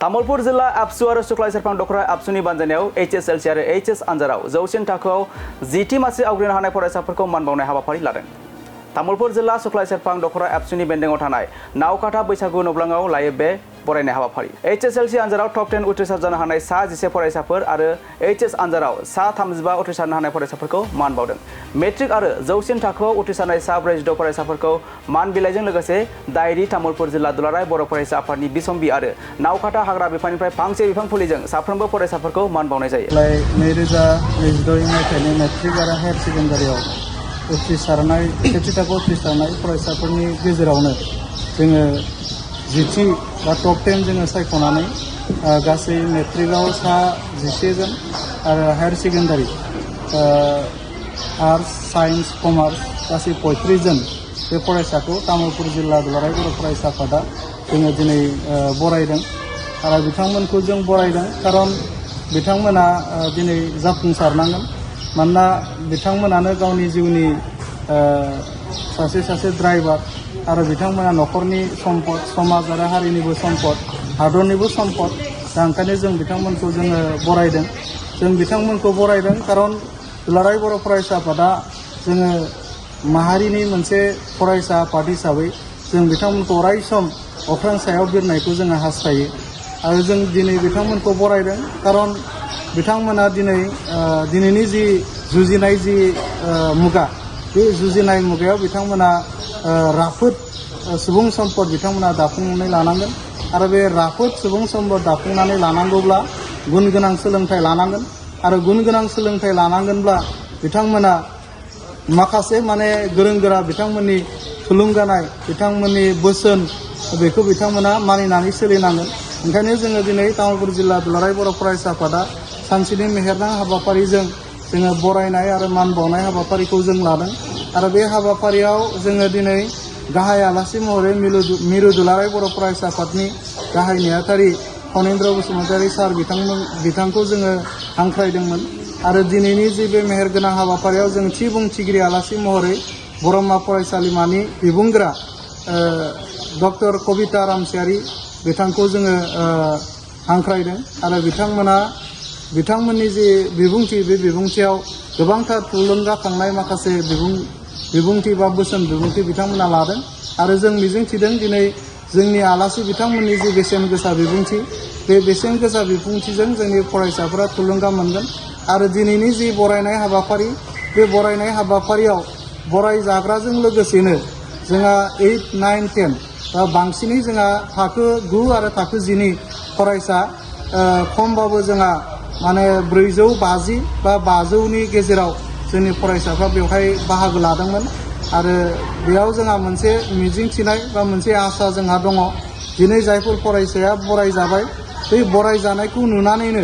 तामुलपुर जिल्ला आबसु आरो सुख्लाय सेरफां दखरा आबसुनि बानजायनायाव HSLC आरो HS आनजादाव जौसिन थाखोआव 10 मासि आवग्रिनो हानाय फरायसाफोरखौ मान बावनाय हाबाफारि लादों। तामुलपुर जिल्ला सुख्लाय सेरफां दखरा आबसुनि बेन्दोंआव थानाय नावकाथा बैसागु नब्लाङाव लायो बे बरायनाय हाबाफारि। HSLC आनजादाव टप 10 उथ्रिसार जानो हानाय सा 11 फरायसाफोर आरो HS आनजादाव सा 35 उथ्रिसारनो हानाय फरायसाफोरखौ मान बावदों। मेट्रिक आरो जौसिन थाखोआव उथ्रिसारनाय सा 46 फरायसाफोरखौ मान बिलाइजों लोगोसे डायरि तामुलपुर जिल्ला दुलाराय बर' फरायसा आफादनि बिसम्बि आरो नावकाथा हाग्रा बिफाननिफ्राय फांसे बिफां फुलिजों साफ्रोमबो फरायसाफोरखौ मान बावनाय जायो। 2026 मायथाइनि मेट्रिक आरो हायार सेकेन्डारियाव उथ्रिसारनाय सेथि थाखोआव उथ्रिसारनाय फरायसाफोरनि गेजेरावनो जोङो जिथि बा टप 10 जोङो सायख'नानै गासै मेट्रिकआव सा 11 जन आरो higher secondary arts science commerce गासै 35 जन बे फरायसाखौ तामुलपुर जिल्ला दुलाराय बर' फरायसा आफादा जोङो दिनै बरायदों आरो बिथांमोनखौ जों बरायदों खारन बिथांमोना दिनै जाफुंसारनांगोन मानोना बिथांमोनानो गावनि जिउनि सासे ड्राइभार आरो बिथांमोना न'खरनि सम्पद समाज आरो हारिनिबो सम्पद हादरनिबो सम्पद दा ओंखायनो जों बिथांमोनखौ जोङो बरायदों। जों बिथांमोनखौ बरायदों खारन दुलाराय बर' फरायसा आफादा जोङो माहारिनि मोनसे फरायसा आफाद हिसाबै जों बिथांमोनखौ अराय सम अख्रां सायाव बिरनायखौ जोङो हास्थायो आरो जों दिनै बिथांमोनखौ बरायदों खारन बिथांमोना दिनैनि जि जुजिनाय जि मुगा बे जुजिनाय मुगायाव बिथांमोना राफोद सुबुं सम्पद बिथांमोना दाफुंनानै लानांगोन आरो बे राफोद सुबुं सम्पद दाफुंनानै लानांगौब्ला गुन गोनां सोलोंथाइ लानांगोन आरो गुन गोनां सोलोंथाइ लानांगोनब्ला बिथांमोना माखासे गोरों गोरा बिथांमोननि थुलुंगानाय बिथांमोननि बोसोन बेखौ बिथांमोना मानिनानै सोलिनांगोन। ओंखायनो जोङो दिनै तामुलपुर जिल्ला दुलाराय बर' फरायसा आफादा सानसेनि मेहेरनां हाबाफारिजों जोङो बरायनाय आरो मान बावनाय हाबाफारिखौ जों लादों आरो बे हाबाफारियाव जोङो दिनै गाहाय आलासि महरै मिरु दुलाराय बर' फरायसा आफादनि गाहाय नेहाथारि फनेन्द्र बसुमतारी सार बिथांखौ जोङो हांख्रायदोंमोन आरो दिनैनि जि बे मेहेरगोनां हाबाफारियाव जों थि बुंथिगिरि आलासि महरै बर'मा फरायसालिमानि बिबुंग्रा डक्टर कबिता रामसियारि बिथांखौ जोङो हांख्रायदों आरो बिथांमोननि जि बिबुंथि बे बिबुंथियाव गोबांथार थुलुंगाखांनाय माखासे बिबुंथि बा बोसोन बिबुंथि बिथांमोना लादों आरो जों मिजिंथिदों दिनै जोंनि आलासि बिथांमोननि जि बेसेन गोसा बिबुंथि बे बेसेन गोसा बिबुंथिजों जोंनि फरायसाफोरा थुलुंगा मोनगोन आरो दिनैनि जि बरायनाय हाबाफारि बे बरायनाय हाबाफारियाव बरायजाग्राजों लोगोसेनो जोंहा 8, 9, 10 बा बांसिनै जोंहा थाखो 9 आरो थाखो 10 फरायसा खमबाबो जोंहा 450 बा 500नि गेजेराव जोंनि फरायसाफ्रा बेवहाय बाहागो लादोंमोन आरो बेयाव जोंहा मोनसे मिजिंथिनाय बा मोनसे आसा जोंहा दङ। दिनै जायफोर फरायसाया बरायजाबाय बै बरायजानायखौ नुनानैनो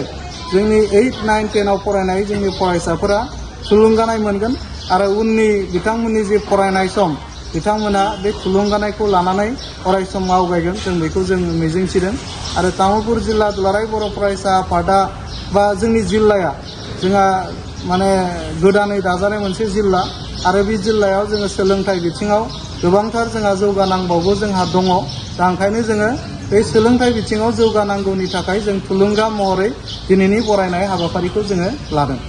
जोंनि 8, 9, 10आव फरायनाय जोंनि फरायसाफोरा थुलुंगानाय मोनगोन आरो उननि बिथांमोननि जे फरायनाय सम बिथांमोना बे थुलुंगानायखौ लानानै अरायसम आवगायगोन जों बेखौ जों मिजिंथिदों आरो तामुलपुर जिल्ला दुलाराय बर' फरायसा आफादा बा जोंनि जिल्लाया जोंहा गोदानै दाजानाय मोनसे जिल्ला आरो बे जिल्लायाव जोङो सोलोंथाइ बिथिङाव गोबांथार जोंहा जौगानांबावगौ जोंहा दङ। दा ओंखायनो जोङो बे सोलोंथाइ बिथिङाव जौगानांगौनि थाखाय जों थुलुंगा महरै दिनैनि बरायनाय हाबाफारिखौ जोङो लादों।